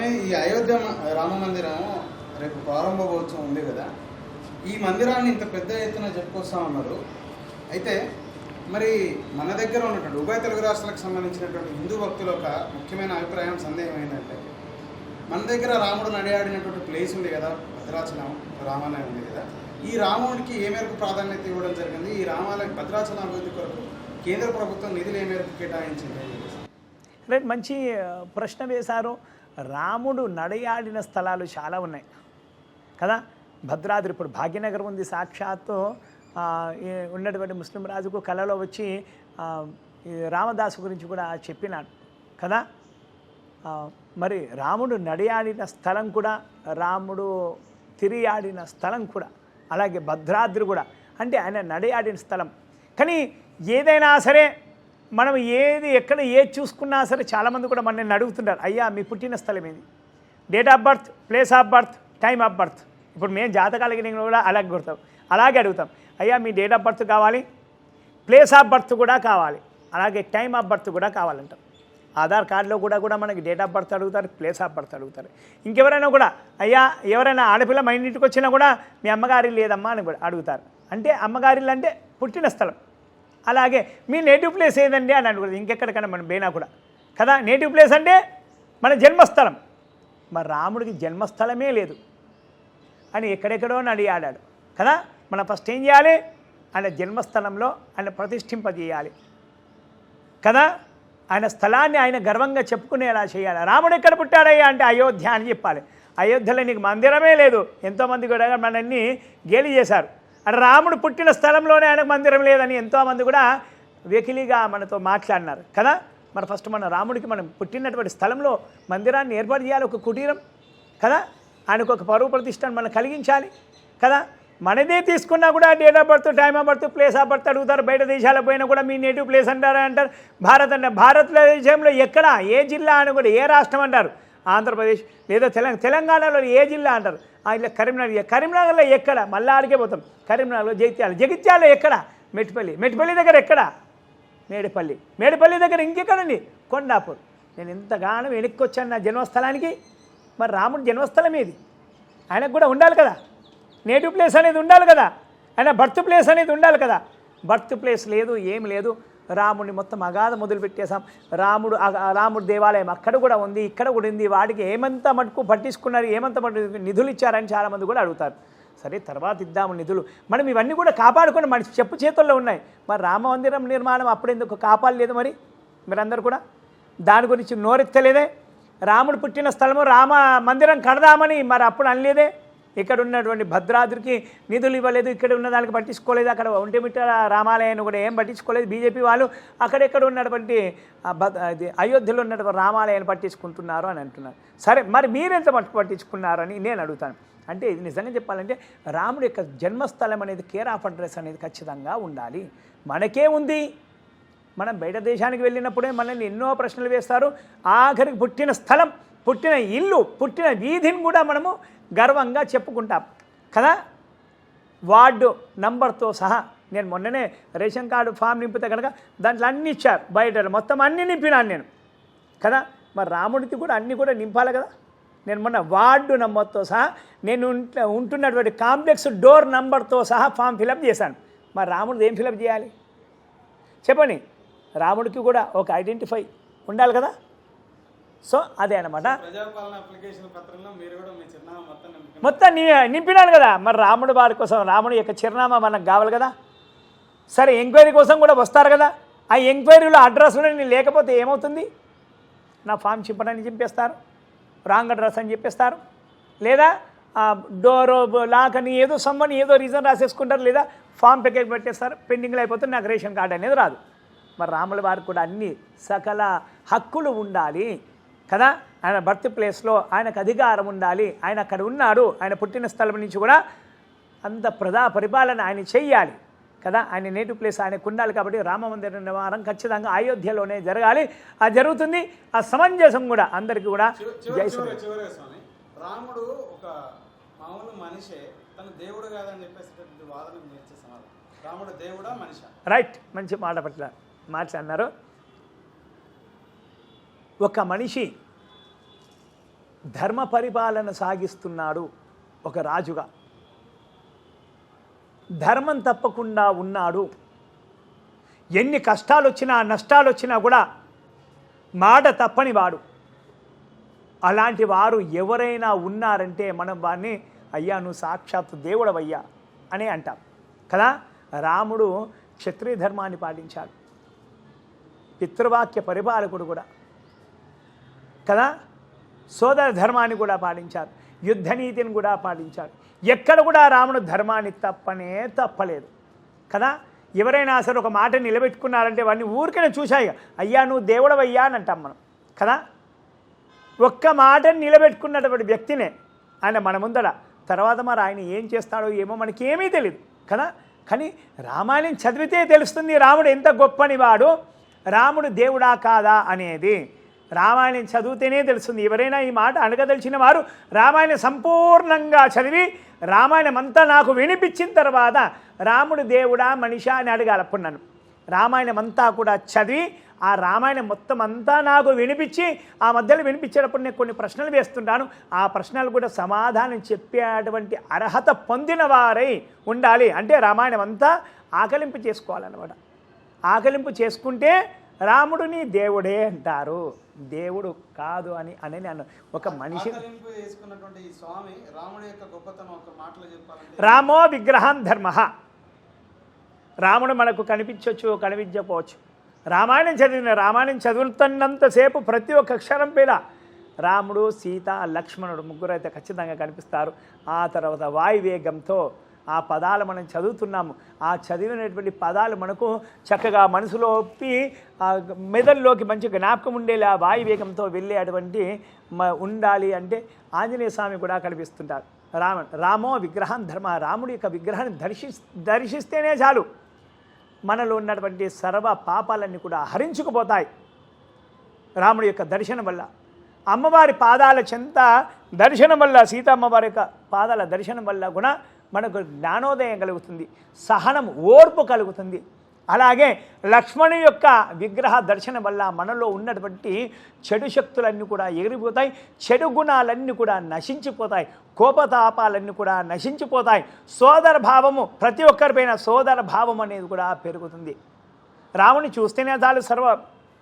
స్వామి, ఈ అయోధ్య రామ మందిరం రేపు ప్రారంభోత్సవం ఉంది కదా, ఈ మందిరాన్ని ఇంత పెద్ద ఎత్తున చెప్పుకొస్తామన్నారు. అయితే మరి మన దగ్గర ఉన్నటువంటి ఉభయ తెలుగు రాష్ట్రాలకు సంబంధించినటువంటి హిందూ భక్తుల ఒక ముఖ్యమైన అభిప్రాయం, సందేహం ఏంటంటే, మన దగ్గర రాముడు నడియాడినటువంటి ప్లేస్ ఉంది కదా, భద్రాచలం రామాలయం ఉంది కదా, ఈ రాముడికి ఏ మేరకు ప్రాధాన్యత ఇవ్వడం జరిగింది, ఈ రామాలయం భద్రాచలం అభివృద్ధి కొరకు కేంద్ర ప్రభుత్వం నిధులు ఏ మేరకు కేటాయించింది? రైట్, మంచి ప్రశ్న వేశారు. రాముడు నడయాడిన స్థలాలు చాలా ఉన్నాయి కదా. భద్రాద్రి, ఇప్పుడు భాగ్యనగరం ఉంది, సాక్షాత్తు ఉన్నటువంటి ముస్లిం రాజుకు కళలో వచ్చి రామదాసు గురించి కూడా చెప్పినాడు కదా. మరి రాముడు నడియాడిన స్థలం కూడా, రాముడు తిరియాడిన స్థలం కూడా, అలాగే భద్రాద్రి కూడా, అంటే ఆయన నడియాడిన స్థలం. కానీ ఏదైనా సరే మనం ఎక్కడ ఏది చూసుకున్నా సరే చాలామంది కూడా మనల్ని అడుగుతుంటారు, అయ్యా మీ పుట్టిన స్థలం ఏంది, date of birth, place of birth, time of birth. ఇప్పుడు మేము జాతకాలకి నేను కూడా అలాగే అడుగుతాం, అయ్యా మీ డేట్ ఆఫ్ బర్త్ కావాలి, ప్లేస్ ఆఫ్ బర్త్ కూడా కావాలి, అలాగే టైమ్ ఆఫ్ బర్త్ కూడా కావాలంటాం. ఆధార్ కార్డులో కూడా మనకి డేట్ ఆఫ్ బర్త్ అడుగుతారు, ప్లేస్ ఆఫ్ బర్త్ అడుగుతారు. ఇంకెవరైనా కూడా, అయ్యా ఎవరైనా ఆడపిల్ల మా ఇంటికి వచ్చినా కూడా మీ అమ్మగారి లేదమ్మా అని కూడా అడుగుతారు. అంటే అమ్మగారిలు అంటే పుట్టిన స్థలం. అలాగే మీ నేటివ్ ప్లేస్ ఏదండి అని అడుగుతుంది. ఇంకెక్కడికైనా మనం పోయినా కూడా కదా, నేటివ్ ప్లేస్ అంటే మన జన్మస్థలం. మరి రాముడికి జన్మస్థలమే లేదు అని ఎక్కడెక్కడో నడియాడాడు కదా. మనం ఫస్ట్ ఏం చేయాలి, ఆయన జన్మస్థలంలో ఆయన ప్రతిష్ఠింపజేయాలి కదా. ఆయన స్థలాన్ని ఆయన గర్వంగా చెప్పుకునేలా చేయాలి. రాముడు ఎక్కడ పుట్టాడయ్యా అంటే అయోధ్య అని చెప్పాలి. అయోధ్యలో నీకు మందిరమే లేదు, ఎంతోమంది కూడా మనల్ని గేలి చేశారు. అంటే రాముడు పుట్టిన స్థలంలోనే ఆయనకు మందిరం లేదని ఎంతోమంది కూడా వెకిలిగా మనతో మాట్లాడినారు కదా. మరి ఫస్ట్ మన రాముడికి మనం పుట్టినటువంటి స్థలంలో మందిరాన్ని ఏర్పాటు చేయాలి, ఒక కుటీరం కదా. ఆయనకు ఒక పరువు ప్రతిష్టను మనం కలిగించాలి కదా. మనదే తీసుకున్నా కూడా date of birth, time of birth, place of birth అడుగుతారు. బయట దేశాలకు పోయినా కూడా మీ నేటివ్ ప్లేస్ అంటారు. భారతదేశంలో ఎక్కడ, ఏ జిల్లా అని కూడా, ఏ రాష్ట్రం అంటారు, ఆంధ్రప్రదేశ్ లేదా తెలంగాణలో ఏ జిల్లా అంటారు, ఇలా కరీంనగర్లో ఎక్కడ, మళ్ళీ ఆడికే పోతాం. కరీంనగర్లో జగిత్యాలలో ఎక్కడ, మెట్టిపల్లి దగ్గర ఎక్కడ, మేడిపల్లి దగ్గర ఇంకెక్కడండి, కొండాపూర్. నేను ఎంతగానో వెనక్కి వచ్చాను నా జన్మస్థలానికి. మరి రాముడి జన్మస్థలం ఏది, ఆయనకు కూడా ఉండాలి కదా, నేటివ్ ప్లేస్ అనేది ఉండాలి కదా, ఆయన బర్త్ ప్లేస్ అనేది ఉండాలి కదా. బర్త్ ప్లేస్ లేదు, ఏం లేదు. రాముడిని మొత్తం అగాధ మొదలుపెట్టేశాం. రాముడు దేవాలయం అక్కడ కూడా ఉంది, ఇక్కడ కూడా ఉంది. వాడికి ఏమంత మటుకు పట్టించుకున్నారు, ఏమంత మటుకు నిధులు ఇచ్చారని చాలామంది కూడా అడుగుతారు. సరే, తర్వాత ఇద్దాము నిధులు, మనం ఇవన్నీ కూడా కాపాడుకుని మన చెప్పు చేతుల్లో ఉన్నాయి. మరి రామ మందిరం నిర్మాణం అప్పుడెందుకు కాపాడలేదు? మరి మీరందరూ కూడా దాని గురించి నోరెత్తలేదే. రాముడు పుట్టిన స్థలము రామ మందిరం కడదామని మరి అప్పుడు అనలేదే. ఇక్కడ ఉన్నటువంటి భద్రాద్రికి నిధులు ఇవ్వలేదు, ఇక్కడ ఉన్న దానికి పట్టించుకోలేదు. అక్కడ ఒంటిమిట్ట రామాలయాన్ని కూడా ఏం పట్టించుకోలేదు. బీజేపీ వాళ్ళు అక్కడెక్కడ ఉన్నటువంటి అయోధ్యలో ఉన్నటువంటి రామాలయాన్ని పట్టించుకుంటున్నారు అని అంటున్నారు. సరే, మరి మీరెంత మటుకు పట్టించుకున్నారని నేను అడుగుతాను. అంటే ఇది నిజంగా చెప్పాలంటే రాముడి యొక్క జన్మస్థలం అనేది, కేర్ ఆఫ్ అడ్రస్ అనేది ఖచ్చితంగా ఉండాలి. మనకే ఉంది. మనం బయట దేశానికి వెళ్ళినప్పుడే మనల్ని ఎన్నో ప్రశ్నలు వేస్తారు. ఆఖరికి పుట్టిన స్థలం, పుట్టిన ఇల్లు, పుట్టిన వీధిని కూడా మనము గర్వంగా చెప్పుకుంటాం కదా. వార్డు నంబర్తో సహా. నేను మొన్ననే రేషన్ కార్డు ఫామ్ నింపితే కనుక దాంట్లో అన్నీ ఇచ్చారు, బయట మొత్తం అన్నీ నింపినాను నేను కదా. మరి రాముడికి కూడా అన్నీ కూడా నింపాలి కదా. నేను మొన్న వార్డు నంబర్తో సహా, నేను ఉంటున్నటువంటి కాంప్లెక్స్ డోర్ నంబర్తో సహా ఫామ్ ఫిలప్ చేశాను. మరి రాముడిది ఏం ఫిలప్ చేయాలి చెప్పండి? రాముడికి కూడా ఒక ఐడెంటిఫై ఉండాలి కదా. సో అదే అనమాట. మొత్తం నింపినాను కదా. మరి రాముడు వారి కోసం, రాముడి యొక్క చిరునామా మనకు కావాలి కదా. సరే, ఎంక్వైరీ కోసం కూడా వస్తారు కదా. ఆ ఎంక్వైరీలో అడ్రస్లో నేను లేకపోతే ఏమవుతుంది? నా ఫామ్ చింపడానికి చింపేస్తారు, రాంగ్ అడ్రస్ అని చెప్పేస్తారు, లేదా డోర్ లాక్ అని ఏదో రీజన్ రాసేసుకుంటారు, లేదా ఫామ్ పెకెట్ పెట్టేస్తారు, పెండింగ్లో అయిపోతుంది, నాకు రేషన్ కార్డు అనేది రాదు. మరి రాముల వారికి కూడా అన్ని సకల హక్కులు ఉండాలి కదా. ఆయన బర్త్ ప్లేస్లో ఆయనకు అధికారం ఉండాలి. ఆయన అక్కడ ఉన్నాడు, ఆయన పుట్టిన స్థలం నుంచి కూడా అంత పరిపాలన ఆయన చెయ్యాలి కదా. ఆయన నేటివ్ ప్లేస్ ఆయనకు ఉండాలి. కాబట్టి రామ మందిర నిర్మాణం ఖచ్చితంగా అయోధ్యలోనే జరగాలి. అది జరుగుతుంది. ఆ సమంజసం కూడా అందరికీ కూడా. జై శ్రీరామ్. రాముడు ఒక మామూలు మనిషే, తన దేవుడు కాదని చెప్పేసి వాదన చేసే సమాధానం, రాముడు దేవుడా మనిషా? రైట్, మంచి మాట్లాడినారు. ఒక మనిషి ధర్మ పరిపాలన సాగిస్తున్నాడు ఒక రాజుగా. ధర్మం తప్పకుండా ఉన్నాడు. ఎన్ని కష్టాలు వచ్చినా నష్టాలు వచ్చినా కూడా మాట తప్పని వాడు. అలాంటి వారు ఎవరైనా ఉన్నారంటే మనం వారిని అయ్యా నువ్వు సాక్షాత్ దేవుడవయ్యా అని అంటాం కదా. రాముడు క్షత్రియ ధర్మాన్ని పాటించాడు, పితృవాక్య పరిపాలకుడు కూడా కదా. సోదర ధర్మాన్ని కూడా పాటించారు, యుద్ధనీతిని కూడా పాటించాడు. ఎక్కడ కూడా రాముడు ధర్మాన్ని తప్పలేదు కదా. ఎవరైనా అసలు ఒక మాట నిలబెట్టుకున్నారంటే వాడిని ఊరికనే చూశాయి అయ్యా నువ్వు దేవుడవయ్యా అని అంటాం మనం కదా. ఒక్క మాటని నిలబెట్టుకున్నటువంటి వ్యక్తినే ఆయన మన ముందర. తర్వాత మరి ఆయన ఏం చేస్తాడో ఏమో మనకేమీ తెలియదు కదా. కానీ రామాయణం చదివితే తెలుస్తుంది రాముడు ఎంత గొప్పని వాడు, రాముడు దేవుడా కాదా అనేది రామాయణం చదివితేనే తెలుస్తుంది. ఎవరైనా ఈ మాట అడగదలిచిన వారు రామాయణం సంపూర్ణంగా చదివి రామాయణం అంతా నాకు వినిపించిన తర్వాత రాముడు దేవుడా మనిషా అని అడగాలి. అప్పుడు నన్ను రామాయణం అంతా కూడా చదివి ఆ రామాయణం మొత్తం అంతా నాకు వినిపించి ఆ మధ్యలో వినిపించేటప్పుడు నేను కొన్ని ప్రశ్నలు వేస్తుంటాను. ఆ ప్రశ్నలు కూడా సమాధానం చెప్పేటువంటి అర్హత పొందిన వారై ఉండాలి. అంటే రామాయణం అంతా ఆకలింపు చేసుకోవాలన్నమాట. ఆకలింపు చేసుకుంటే రాముడిని దేవుడే అంటారు, దేవుడు కాదు అని నేను ఒక మనిషి. రామో విగ్రహం ధర్మ. రాముడు మనకు కనిపించవచ్చు కనిపించకపోవచ్చు. రామాయణం చదువుతున్నంతసేపు ప్రతి ఒక్క అక్షరం పేద రాముడు సీత లక్ష్మణుడు ముగ్గురు అయితే ఖచ్చితంగా కనిపిస్తారు. ఆ తర్వాత వాయువేగంతో ఆ పదాలు మనం చదువుతున్నాము. ఆ చదివినటువంటి పదాలు మనకు చక్కగా మనసులో ఒప్పి మెదడులోకి మంచి జ్ఞాపకం ఉండేలా వాయువేగంతో వెళ్ళే అటువంటి ఉండాలి. అంటే ఆంజనేయ స్వామి కూడా కనిపిస్తుంటారు. రామో విగ్రహం ధర్మ. రాముడి యొక్క విగ్రహాన్ని దర్శిస్తేనే చాలు మనలో ఉన్నటువంటి సర్వ పాపాలన్నీ కూడా హరించుకుపోతాయి రాముడి యొక్క దర్శనం వల్ల. అమ్మవారి పాదాల చెంత దర్శనం వల్ల, సీతమ్మవారి యొక్క పాదాల దర్శనం వల్ల కూడా మనకు జ్ఞానోదయం కలుగుతుంది, సహనం ఓర్పు కలుగుతుంది. అలాగే లక్ష్మణు యొక్క విగ్రహ దర్శనం వల్ల మనలో ఉన్నటువంటి చెడు శక్తులన్నీ కూడా ఎగిరిపోతాయి, చెడు గుణాలన్నీ కూడా నశించిపోతాయి, కోపతాపాలన్నీ కూడా నశించిపోతాయి. సోదర భావము ప్రతి ఒక్కరిపైన సోదర భావం అనేది కూడా పెరుగుతుంది. రాముని చూస్తేనే చాలు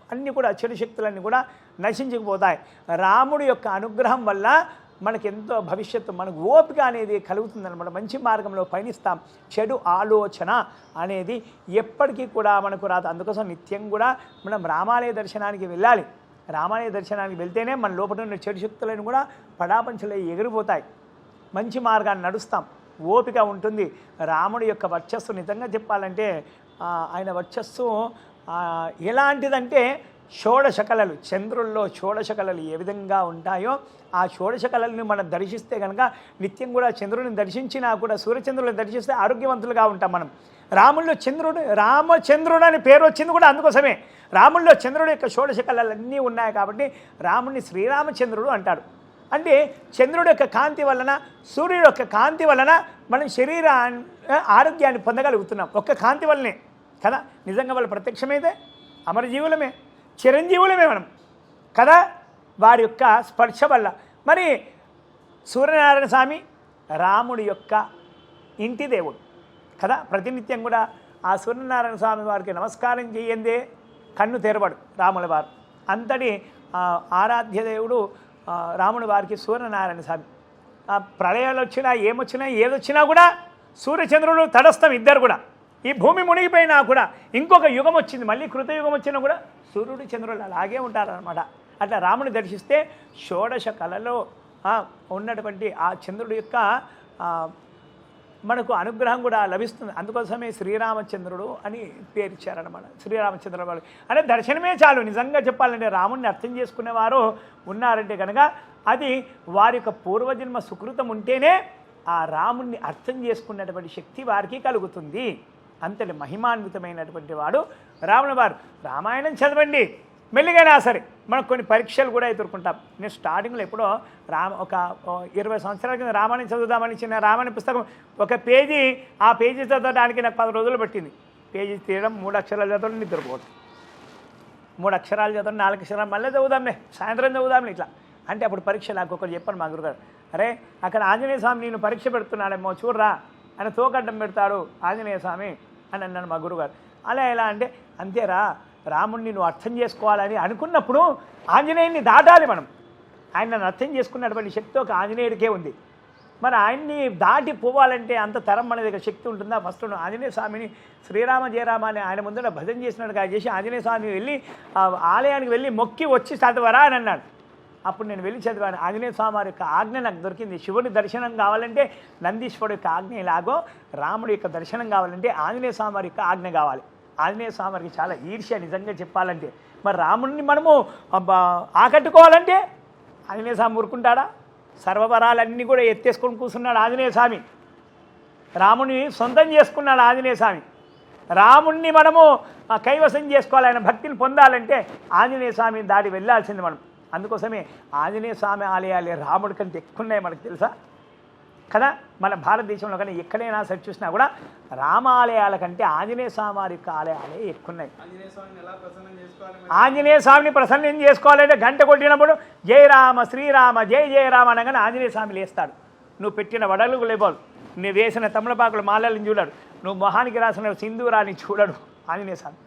అన్నీ కూడా చెడు శక్తులన్నీ కూడా నశించుకుపోతాయి. రాముడి యొక్క అనుగ్రహం వల్ల మనకెంతో భవిష్యత్తు, మనకు ఓపిక అనేది కలుగుతుందన్నమాట. మంచి మార్గంలో పయనిస్తాం. చెడు ఆలోచన అనేది ఎప్పటికీ కూడా మనకు రాదు. అందుకోసం నిత్యం కూడా మనం రామాలయ దర్శనానికి వెళ్ళాలి. రామాలయ దర్శనానికి వెళ్తేనే మన లోపల ఉన్న చెడు శక్తులను కూడా పడాపంచలై ఎగిరిపోతాయి. మంచి మార్గాన్ని నడుస్తాం, ఓపిక ఉంటుంది. రాముడి యొక్క వర్చస్సు నిజంగా చెప్పాలంటే ఆయన వర్చస్సు ఎలాంటిదంటే షోడశ కళలు, చంద్రుల్లో షోడశ కళలు ఏ విధంగా ఉంటాయో ఆ షోడశ కళలను మనం దర్శిస్తే కనుక నిత్యం కూడా చంద్రుడిని దర్శించినా కూడా సూర్యచంద్రులను దర్శిస్తే ఆరోగ్యవంతులుగా ఉంటాం మనం. రాముల్లో రామచంద్రుడు అని పేరు వచ్చింది కూడా అందుకోసమే. రాముల్లో చంద్రుడి యొక్క షోడశ కళలన్నీ ఉన్నాయి కాబట్టి రాముడిని శ్రీరామచంద్రుడు అంటాడు. అంటే చంద్రుడి యొక్క కాంతి వలన, సూర్యుడి యొక్క కాంతి వలన మనం ఆరోగ్యాన్ని పొందగలుగుతున్నాం. ఒక్క కాంతి వల్లనే కదా. నిజంగా వాళ్ళు ప్రత్యక్షమైతే అమరజీవులమే, చిరంజీవులమే మనం కదా. వారి యొక్క స్పర్శ వల్ల మరి సూర్యనారాయణ స్వామి రాముడి యొక్క ఇంటి దేవుడు కదా. ప్రతినిత్యం కూడా ఆ సూర్యనారాయణ స్వామి వారికి నమస్కారం చేయందే కన్ను తెరవడు రాముల వారు. అంతటి ఆరాధ్య దేవుడు రాముడి వారికి సూర్యనారాయణ స్వామి. ప్రళయాలు వచ్చినా ఏమొచ్చినా ఏదొచ్చినా కూడా సూర్యచంద్రుడు తటస్థం, ఇద్దరు కూడా. ఈ భూమి మునిగిపోయినా కూడా ఇంకొక యుగం వచ్చింది, మళ్ళీ కృతయుగం వచ్చినా కూడా సూర్యుడు చంద్రుడు అలాగే ఉంటారనమాట. అట్లా రాముని దర్శిస్తే షోడశ కళలో ఉన్నటువంటి ఆ చంద్రుడి యొక్క మనకు అనుగ్రహం కూడా లభిస్తుంది. అందుకోసమే శ్రీరామచంద్రుడు అని పేరు ఇచ్చారనమాట. శ్రీరామచంద్రుడు వాళ్ళు అంటే దర్శనమే చాలు. నిజంగా చెప్పాలంటే రాముడిని అర్థం చేసుకునేవారు ఉన్నారంటే కనుక అది వారి యొక్క పూర్వజన్మ సుకృతం ఉంటేనే ఆ రాముడిని అర్థం చేసుకున్నటువంటి శక్తి వారికి కలుగుతుంది. అంతటి మహిమాన్వితమైనటువంటి వాడు రాముల వారు. రామాయణం చదవండి మెల్లిగైనా సరే. మనకు కొన్ని పరీక్షలు కూడా ఎదుర్కొంటాం. నేను స్టార్టింగ్లో ఎప్పుడో ఒక 20 సంవత్సరాల కింద రామాయణం చదువుదామని చిన్న రామాయణ పుస్తకం ఒక పేజీ, ఆ పేజీ చదవడానికి నాకు 10 రోజులు పట్టింది. పేజీ తీయడం, 3 అక్షరాలు చదవడం, నిద్రపోవడం, 3 అక్షరాలు చదవడం, 4 అక్షరాలు మళ్ళీ చదువుదాంలే, సాయంత్రం చదువుదాంలే, ఇట్లా అంటే అప్పుడు పరీక్ష నాకు ఒకరు చెప్పాను మా గురుగారు, అరే అక్కడ ఆంజనేయ స్వామి నేను పరీక్ష పెడుతున్నాడేమో చూడరా, ఆయన తోకడ్డం పెడతాడు ఆంజనేయ స్వామి అని అన్నాను మా గురుగారు. అలా ఎలా అంటే, అంతేరా, రాముడిని నువ్వు అర్థం చేసుకోవాలని అనుకున్నప్పుడు ఆంజనేయుని దాటాలి మనం. ఆయన నన్ను అర్థం చేసుకున్నటువంటి శక్తి ఒక ఆంజనేయుడికే ఉంది. మరి ఆయన్ని దాటి పోవాలంటే అంత తరం మన దగ్గర శక్తి ఉంటుందా? ఫస్ట్ ఆంజనేయ స్వామిని శ్రీరామ జయరామ అని ఆయన ముందర భజన చేసినట్టుగా చేసి ఆంజనేయ స్వామి వెళ్ళి ఆలయానికి వెళ్ళి మొక్కి వచ్చి చదవరా అని అన్నాడు. అప్పుడు నేను వెళ్ళి చదివాను. ఆంజనేయ స్వామి వారి యొక్క ఆజ్ఞ నాకు దొరికింది. శివుడి దర్శనం కావాలంటే నందీశ్వరుడు యొక్క ఆజ్ఞ ఎలాగో, రాముడి యొక్క దర్శనం కావాలంటే ఆంజనేయ స్వామి వారి యొక్క ఆజ్ఞ కావాలి. ఆంజనేయ స్వామి వారికి చాలా ఈర్ష్య నిజంగా చెప్పాలంటే. మరి రాముడిని మనము ఆకట్టుకోవాలంటే ఆంజనేయ స్వామి ఊరుకుంటాడా? సర్వవరాలన్నీ కూడా ఎత్తేసుకొని కూర్చున్నాడు ఆంజనేయ స్వామి. రాముని సొంతం చేసుకున్నాడు ఆంజనేయ స్వామి. రాముణ్ణి మనము కైవసం చేసుకోవాలి, ఆయన భక్తిని పొందాలంటే ఆంజనేయ స్వామిని దాటి వెళ్ళాల్సింది మనం. అందుకోసమే ఆంజనేయ స్వామి ఆలయాలే రాముడి కంటే ఎక్కువ ఉన్నాయి మనకు తెలుసా కదా. మన భారతదేశంలో కానీ ఎక్కడైనా సరి చూసినా కూడా రామాలయాల కంటే ఆంజనేయ స్వామి వారి యొక్క ఆలయాలే ఎక్కువ ఉన్నాయి. ఆంజనేయ స్వామిని ప్రసన్నం చేసుకోవాలంటే గంట కొట్టినప్పుడు జయ రామ శ్రీరామ జయ జయ రామ అనగానే ఆంజనేయ స్వామి లేస్తాడు. నువ్వు పెట్టిన వడలు లేబోలు, నువ్వు వేసిన తమలపాకులు మాలలను చూడడు, నువ్వు మొహానికి రాసిన సింధూరాన్ని చూడడు ఆంజనేయ స్వామి.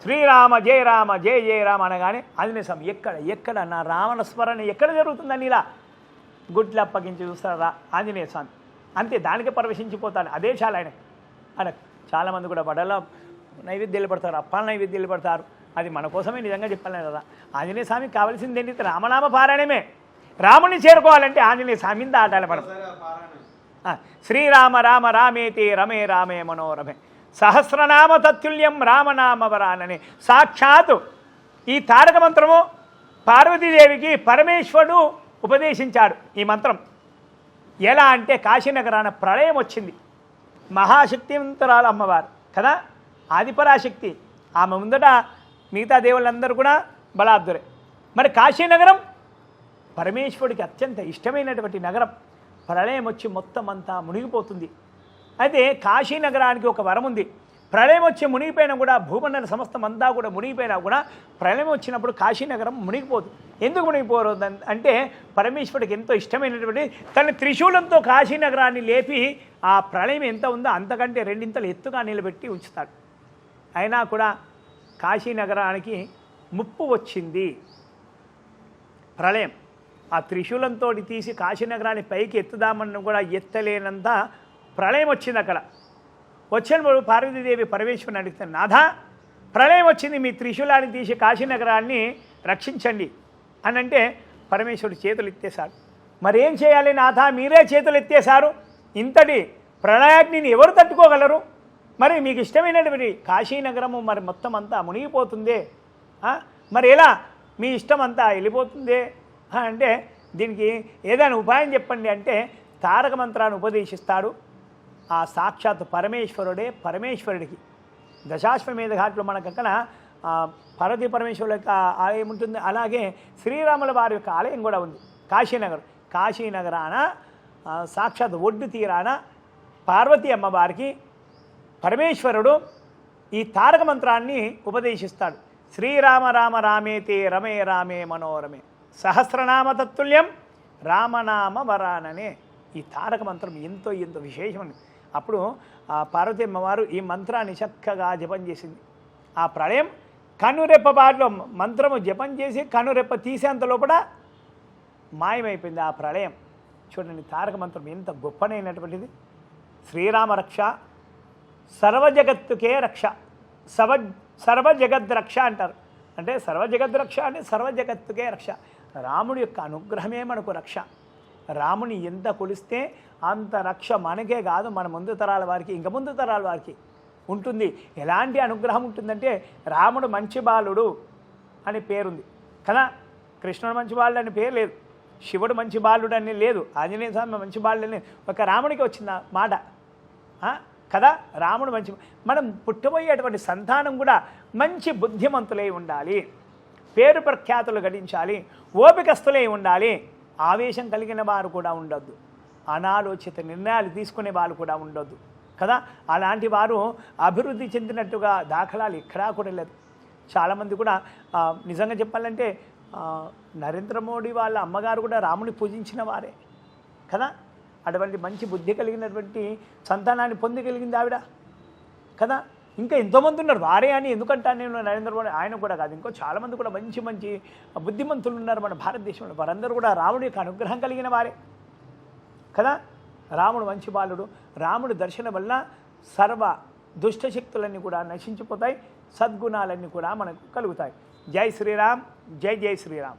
శ్రీరామ జయ రామ జయ జయ రామ అనగానే ఆంజనేయ స్వామి ఎక్కడ నా రావణ స్మరణ ఎక్కడ జరుగుతుందని ఇలా గుడ్లు అప్పగించి చూస్తారా ఆంజనేయ స్వామి. అంతే, దానికి పరవశించిపోతాడు. అదే చాలా ఆయన చాలామంది కూడా వడల నైవేద్యాలు పడతారు, అప్పాల నైవేద్యాలు పడతారు. అది మన కోసమే నిజంగా చెప్పాలి కదా. ఆంజనేయ స్వామికి కావాల్సింది ఏంటి? రామనామ పారాయణమే. రాముని చేరుకోవాలంటే ఆంజనేయ స్వామిని దాటాలి మనం. శ్రీరామ రామ రామేతి రమే రామే మనోరమే సహస్రనామ తత్తుల్యం రామనామ వరానని సాక్షాత్తు ఈ తారక మంత్రము పార్వతీదేవికి పరమేశ్వరుడు ఉపదేశించాడు. ఈ మంత్రం ఎలా అంటే, కాశీనగరాన ప్రళయం వచ్చింది. మహాశక్తివంతురాలు అమ్మవారు కదా, ఆదిపరాశక్తి. ఆమె ముందట మిగతా దేవుళ్ళందరూ కూడా బలాబ్దురే. మరి కాశీనగరం పరమేశ్వరుడికి అత్యంత ఇష్టమైనటువంటి నగరం. ప్రళయం వచ్చి మొత్తం అంతా మునిగిపోతుంది. అయితే కాశీనగరానికి ఒక వరం ఉంది. ప్రళయం వచ్చి మునిగిపోయినా కూడా, భూమండల సమస్తం అంతా కూడా మునిగిపోయినా కూడా, ప్రళయం వచ్చినప్పుడు కాశీనగరం మునిగిపోదు. ఎందుకు మునిగిపోరు అంటే, పరమేశ్వరుడికి ఎంతో ఇష్టమైనటువంటి తన త్రిశూలంతో కాశీనగరాన్ని లేపి ఆ ప్రళయం ఎంత ఉందో అంతకంటే రెండింతలు ఎత్తుగా నిలబెట్టి ఉంచుతాడు. అయినా కూడా కాశీనగరానికి ముప్పు వచ్చింది. ప్రళయం ఆ త్రిశూలంతో తీసి కాశీనగరాన్ని పైకి ఎత్తుదామని కూడా ఎత్తలేనంత ప్రళయం వచ్చింది. అక్కడ వచ్చినప్పుడు పార్వతీదేవి పరమేశ్వరుని అడుగుతాను, నాథా ప్రళయం వచ్చింది, మీ త్రిశూలాన్ని తీసి కాశీనగరాన్ని రక్షించండి అని అంటే పరమేశ్వరుడు చేతులు ఎత్తేశాడు. మరేం చేయాలి నాథా, మీరే చేతులు ఎత్తేశారు, ఇంతటి ప్రళయాగ్నిని ఎవరు తట్టుకోగలరు? మరి మీకు ఇష్టమైనటువంటి కాశీనగరము మరి మొత్తం అంతా మునిగిపోతుందే, మరి ఎలా మీ ఇష్టం అంతా వెళ్ళిపోతుందే అంటే, దీనికి ఏదైనా ఉపాయం చెప్పండి అంటే తారక మంత్రాన్ని ఉపదేశిస్తాడు. ఆ సాక్షాత్ పరమేశ్వరుడే పరమేశ్వరుడికి దశాశ్వమేధ ఘాట్లో మనకు అక్కడ పార్వతీ పరమేశ్వరుల యొక్క ఆలయం ఉంటుంది. అలాగే శ్రీరాముల వారి యొక్క ఆలయం కూడా ఉంది కాశీనగరాన సాక్షాత్ ఒడ్డు తీరాన పార్వతీ అమ్మవారికి పరమేశ్వరుడు ఈ తారక మంత్రాన్ని ఉపదేశిస్తాడు. శ్రీరామ రామ రామేతే రమే రామే మనోరమే సహస్రనామ తత్తుల్యం రామనామ వరాననే ఈ తారక మంత్రం ఎంతో విశేషమండి. అప్పుడు ఆ పార్వతీ అమ్మవారు ఈ మంత్రాన్ని చక్కగా జపం చేసింది. ఆ ప్రళయం కనురెప్ప బాటలో మంత్రము జపం చేసి కనురెప్ప తీసేంత లోపల మాయమైపోయింది ఆ ప్రళయం. చూడండి, తారక మంత్రం ఎంత గొప్పనైనటువంటిది. శ్రీరామ రక్ష సర్వజగత్తుకే రక్ష, సర్వజగద్ రక్ష అంటారు. అంటే సర్వజగద్ రక్ష అంటే సర్వజగత్తుకే రక్ష. రాముడి యొక్క అనుగ్రహమే మనకు రక్ష. రాముని ఎంత కొలిస్తే అంత రక్ష మనకే కాదు, మన ముందు తరాల వారికి, ఇంకా ముందు తరాల వారికి ఉంటుంది. ఎలాంటి అనుగ్రహం ఉంటుందంటే, రాముడు మంచి బాలుడు అని పేరుంది కదా, కృష్ణుడు మంచి బాలుడు అని పేరు లేదు, శివుడు మంచి బాలుడు అని లేదు, ఆంజనేయ స్వామి మంచి బాలుడు అని ఒక రాముడికి వచ్చిన మాట కదా. రాముడు మంచి, మనం పుట్టబోయేటువంటి సంతానం కూడా మంచి బుద్ధిమంతులై ఉండాలి, పేరు ప్రఖ్యాతులు గడించాలి, ఓపికస్తులై ఉండాలి, ఆవేశం కలిగిన వారు కూడా ఉండొద్దు, అనాలోచిత నిర్ణయాలు తీసుకునే వాళ్ళు కూడా ఉండొద్దు కదా. అలాంటి వారు అభివృద్ధి చెందినట్టుగా దాఖలాలు ఎక్కడా కూడా లేదు. చాలామంది కూడా నిజంగా చెప్పాలంటే నరేంద్ర మోడీ వాళ్ళ అమ్మగారు కూడా రాముని పూజించిన వారే కదా. అటువంటి మంచి బుద్ధి కలిగినటువంటి సంతానాన్ని పొందగలిగింది ఆవిడ కదా. ఇంకా ఎంతోమంది ఉన్నారు వారే అని ఎందుకంటాను నేను, నరేంద్ర మోడీ ఆయన కూడా కాదు, ఇంకో చాలామంది కూడా మంచి మంచి బుద్ధిమంతులు ఉన్నారు మన భారతదేశంలో. వారందరూ కూడా రాముడి యొక్క అనుగ్రహం కలిగిన వారే కదా. రాముడు మంచి బాలుడు. రాముడి దర్శనం వల్ల సర్వ దుష్టశక్తులన్నీ కూడా నశించిపోతాయి, సద్గుణాలన్నీ కూడా మనకు కలుగుతాయి. జై శ్రీరామ్, జై జై శ్రీరామ్.